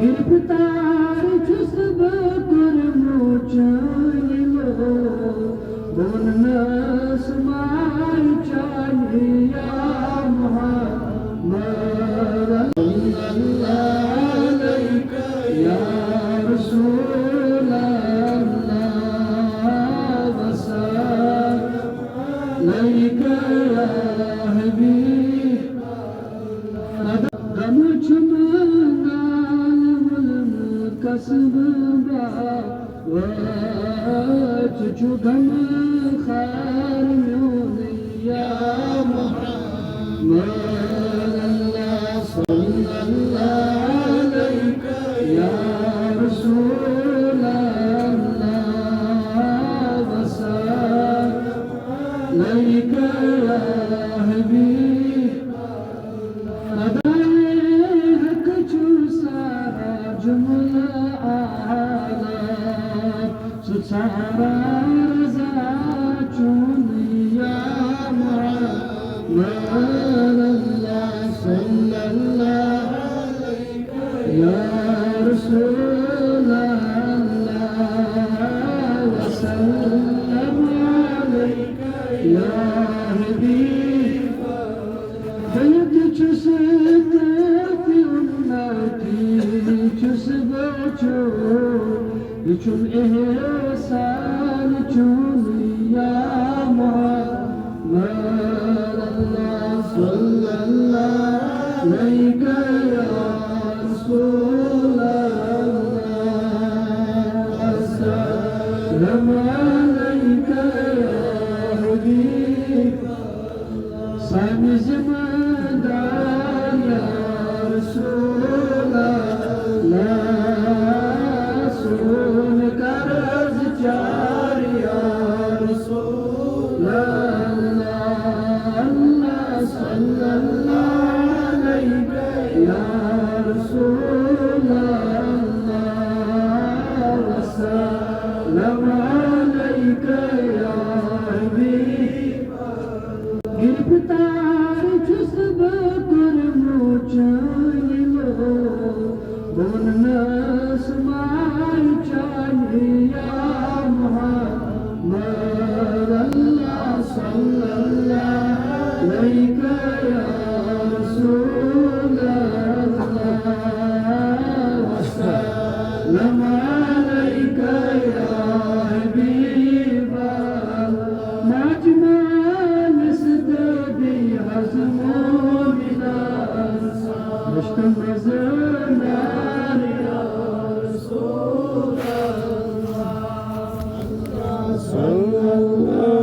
गिरफ्तार छुस बकुरमुचनिलो बोनस मार चाहिया मुहम्मद सल्लल्लाहु अलैहि या रसूल अल्लाह वसल्लम अलैका या हबीब गम छुमना कसबा वचु गम खार या मुहम्मद सल्लल्लाहु अलैहि या रसूल अल्लाह वसल्लम अलैका या हबीब जुमला आला सुसारा रज़ा चुनिया मुहम्मद सल्लल्लाहु अलैहि या रसूल अल्लाह वसल्लम अलैका या हबीब जयत चुसते चुस बचो चुन एहसान चुनिया मुहम्मद सल्लल्लाहु अलैहि या रसूल अल्लाह सल्लम अलैका या हबीब सामी ज़िम्मेदार या रसूल सुन कर्ज चार या रसूल अल्लाह सल्लल्लाहु अलैहि या रसूल अल्लाह वसल्लम अलैका या हबीब गिरफ्तार छुस बकुरमुचनिलो बोनस मार चाहिया मुहम्मद सल्लल्लाहु अलैहि या रसूल अल्लाह वसल्लम अलैका या हबीब मजमल सदबी हज़मो मिलान मुश्तमज़ना صلى الله